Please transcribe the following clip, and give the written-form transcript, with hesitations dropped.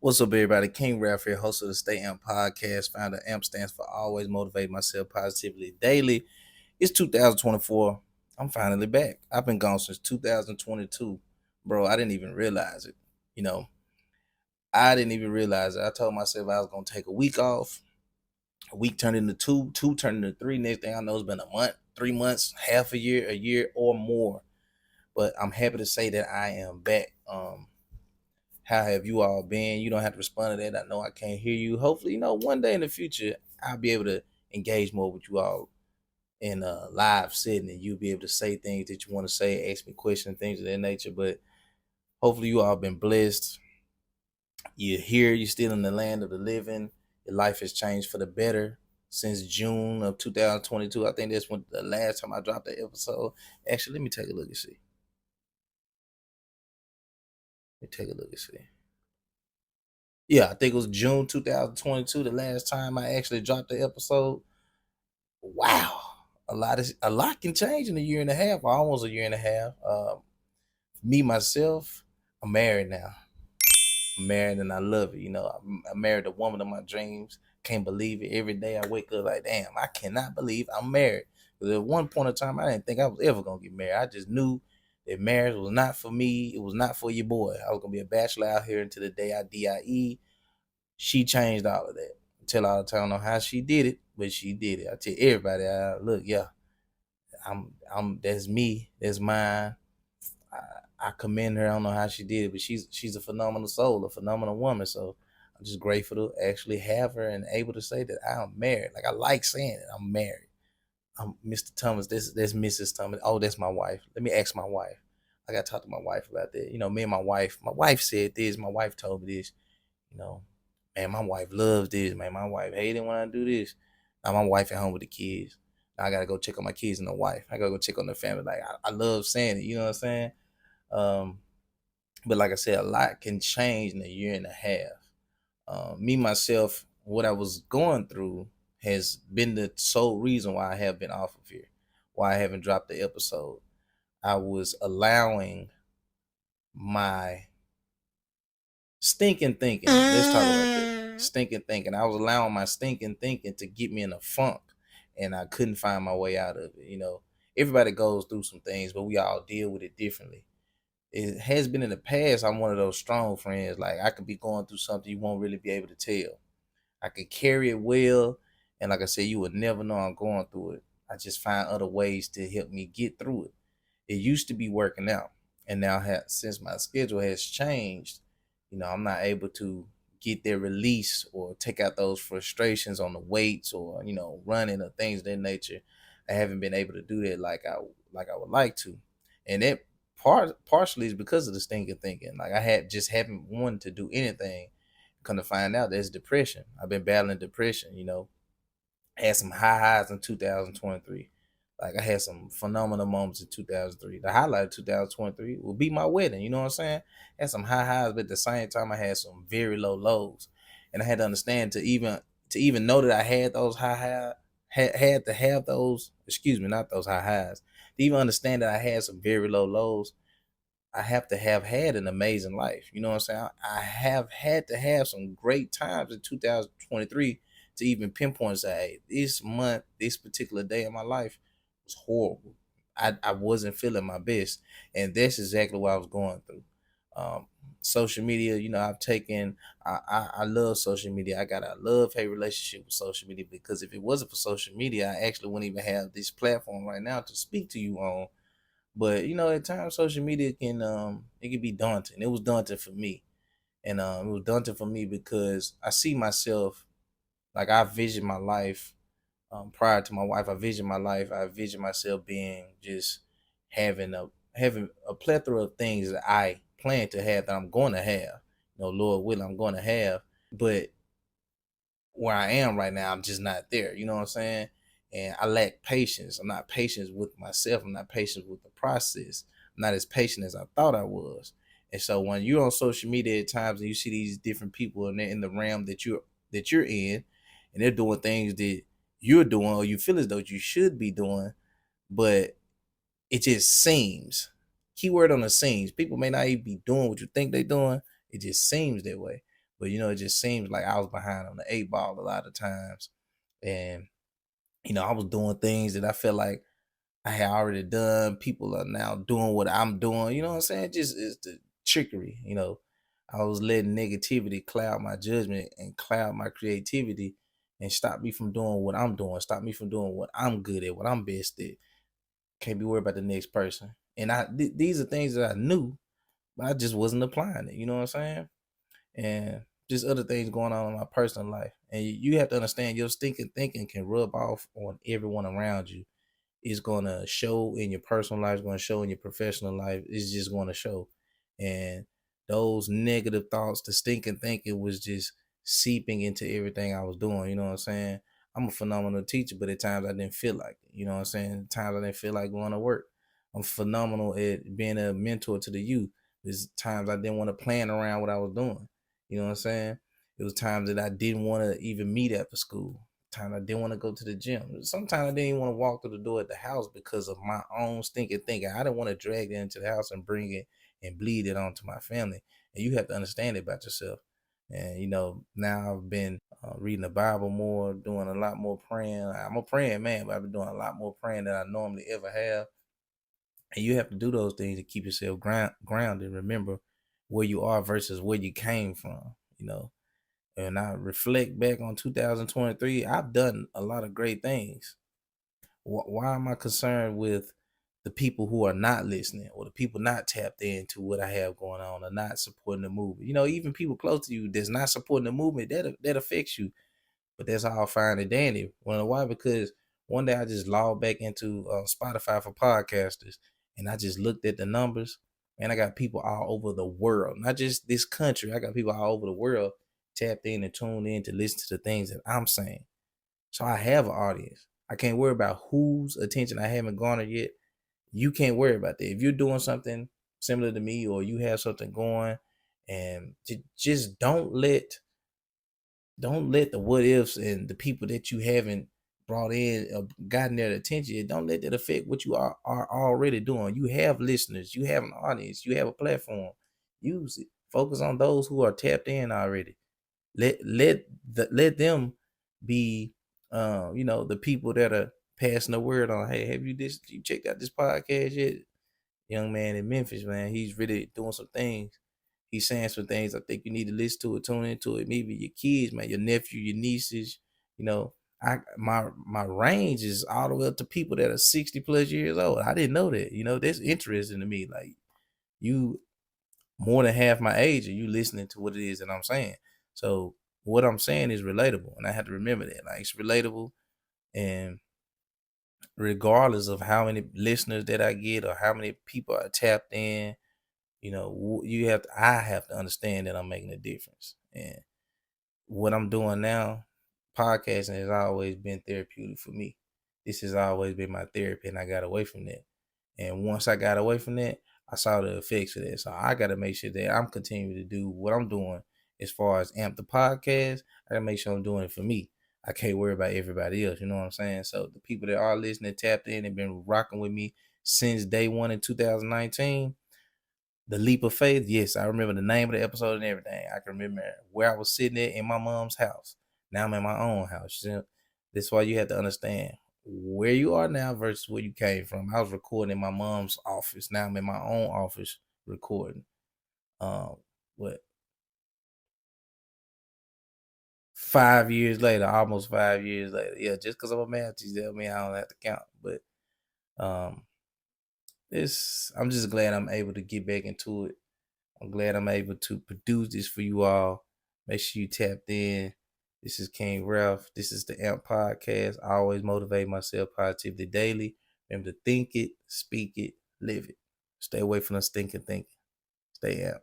What's up, everybody? King Ralph here, host of the Stay Amp podcast. Founder AMP stands for Always Motivate Myself Positively Daily. It's 2024. I'm finally back. I've been gone since 2022. Bro, I didn't even realize it. You know, I didn't even realize it. I told myself I was going to take a week off. A week turned into two turned into three. Next thing I know, it's been a month, 3 months, half a year or more. But I'm happy to say that I am back. How have you all been? You don't have to respond to that. I know I can't hear you. Hopefully, one day in the future, I'll be able to engage more with you all in a live setting and you'll be able to say things that you want to say, ask me questions, things of that nature. But hopefully, you all been blessed. You're here, you're still in the land of the living. Your life has changed for the better since June of 2022. I think that's when the last time I dropped the episode. Actually, let me take a look and see. Yeah, I think it was June 2022, the last time I actually dropped the episode. Wow, a lot can change in a year and a half, or almost a year and a half. Me myself, I'm married now. I'm married and I love it. I married the woman of my dreams. Can't believe it. Every day I wake up like, damn, I cannot believe I'm married. Because at one point in time, I didn't think I was ever gonna get married. I just knew that marriage was not for me. It was not for your boy. I was gonna be a bachelor out here until the day I die. She changed all of that. Tell all the time, I don't know how she did it, but she did it. I tell everybody, look, yeah, I'm that's me, that's mine. I commend her. I don't know how she did it, but she's a phenomenal soul, a phenomenal woman. So I'm just grateful to actually have her and able to say that I'm married. Like I like saying it, I'm married. I'm Mr. Thomas. That's Mrs. Thomas. Oh, that's my wife. Let me ask my wife. I got to talk to my wife about that. Me and my wife. My wife said this. My wife told me this. You know, man, my wife loves this. Man, my wife hated when I do this. Now my wife at home with the kids. Now I gotta go check on my kids and the wife. I gotta go check on the family. Like I love saying it. You know what I'm saying? Um, but like I said, a lot can change in a year and a half. Me myself, what I was going through has been the sole reason why I have been off of here, why I haven't dropped the episode. I was allowing my stinking thinking. Let's talk about that. Stinking thinking. I was allowing my stinking thinking to get me in a funk, and I couldn't find my way out of it. Everybody goes through some things, but we all deal with it differently. It has been in the past. I'm one of those strong friends. Like I could be going through something you won't really be able to tell. I could carry it well, and like I said, you would never know I'm going through it. I just find other ways to help me get through it. It used to be working out, and now since my schedule has changed, I'm not able to get their release or take out those frustrations on the weights or running or things of that nature. I haven't been able to do that like I would like to, and that partially is because of the stinking thinking. Like I haven't wanted to do anything. Come to find out, that's depression. I've been battling depression. Had some high highs in 2023. Like I had some phenomenal moments in 2003. The highlight of 2023 will be my wedding. You know what I'm saying? Had some high highs, but at the same time, I had some very low lows, and I had to understand to even know that I had those high highs, had to have those. Excuse me, not those high highs. To even understand that I had some very low lows, I have to have had an amazing life. You know what I'm saying? I have had to have some great times in 2023 to even pinpoint and say, hey, this month, this particular day in my life was horrible. I wasn't feeling my best. And that's exactly what I was going through. Um, Social media, I love social media. I got a love-hate relationship with social media because if it wasn't for social media, I actually wouldn't even have this platform right now to speak to you on. But at times social media can be daunting. It was daunting for me. And it was daunting for me because I see myself like I vision my life prior to my wife. I vision myself being just having a plethora of things that I plan to have that I'm going to have. Lord willing, I'm going to have. But where I am right now, I'm just not there. You know what I'm saying? And I lack patience. I'm not patient with myself. I'm not patient with the process. I'm not as patient as I thought I was. And so when you're on social media at times and you see these different people and they're in the realm that you're in, and they're doing things that you're doing or you feel as though you should be doing, but it just seems. Keyword on the seems. People may not even be doing what you think they're doing. It just seems that way. But it just seems like I was behind on the eight ball a lot of times. And I was doing things that I felt like I had already done. People are now doing what I'm doing. You know what I'm saying? Just it's the trickery. I was letting negativity cloud my judgment and cloud my creativity and stop me from doing what I'm doing. Stop me from doing what I'm good at, what I'm best at. Can't be worried about the next person. And these are things that I knew, but I just wasn't applying it. You know what I'm saying? And just other things going on in my personal life. And you have to understand your stinking thinking can rub off on everyone around you. It's going to show in your personal life, it's going to show in your professional life. It's just going to show. And those negative thoughts, the stinking thinking was just seeping into everything I was doing. You know what I'm saying? I'm a phenomenal teacher, but at times I didn't feel like it. You know what I'm saying? At times I didn't feel like going to work. I'm phenomenal at being a mentor to the youth. There's times I didn't want to plan around what I was doing. You know what I'm saying? It was times that I didn't want to even meet after school. Time I didn't want to go to the gym. Sometimes I didn't even want to walk through the door at the house because of my own stinking thinking. I didn't want to drag it into the house and bring it and bleed it onto my family. And you have to understand it about yourself. And now I've been reading the Bible more, doing a lot more praying. I'm a praying man, but I've been doing a lot more praying than I normally ever have. And you have to do those things to keep yourself grounded. Remember where you are versus where you came from. And I reflect back on 2023, I've done a lot of great things. Why am I concerned with the people who are not listening or the people not tapped into what I have going on or not supporting the movement? Even people close to you that's not supporting the movement, that affects you. But that's all fine and dandy. Why? Because one day I just logged back into Spotify for podcasters and I just looked at the numbers. And I got people all over the world, not just this country. I got people all over the world tapped in and tuned in to listen to the things that I'm saying. So I have an audience. I can't worry about whose attention I haven't garnered yet. You can't worry about that. If you're doing something similar to me or you have something going, and just don't let the what ifs and the people that you haven't brought in or gotten their attention, don't let that affect what you are already doing. You have listeners, you have an audience, you have a platform. Use it. Focus on those who are tapped in already. Let them be the people that are passing the word on. Hey, have you checked out this podcast yet? Young man in Memphis, man, he's really doing some things. He's saying some things I think you need to listen to it, tune into it. Maybe your kids, man, your nephew, your nieces. You know, my range is all the way up to people that are 60 plus years old. I didn't know that. That's interesting to me. Like, you more than half my age, and you listening to what it is that I'm saying. So what I'm saying is relatable, and I have to remember that. Like, it's relatable, and regardless of how many listeners that I get or how many people are tapped in, I have to understand that I'm making a difference. And what I'm doing now, podcasting, has always been therapeutic for me. This has always been my therapy, and I got away from that. And once I got away from that, I saw the effects of that. So I got to make sure that I'm continuing to do what I'm doing as far as amp the podcast. I got to make sure I'm doing it for me. I can't worry about everybody else. You know what I'm saying? So the people that are listening, tapped in, and been rocking with me since day one in 2019, the leap of faith. Yes, I remember the name of the episode and everything. I can remember where I was sitting at in my mom's house. Now I'm in my own house. That's why you have to understand where you are now versus where you came from. I was recording in my mom's office. Now I'm in my own office recording. What 5 years later, almost 5 years later. Yeah, just because I'm a math teacher, I mean I don't have to count. But um, I'm just glad I'm able to get back into it. I'm glad I'm able to produce this for you all. Make sure you tapped in. This is King Ralph. This is the AMP Podcast. I always motivate myself positively daily. Remember to think it, speak it, live it. Stay away from the stinking thinking. Stay out.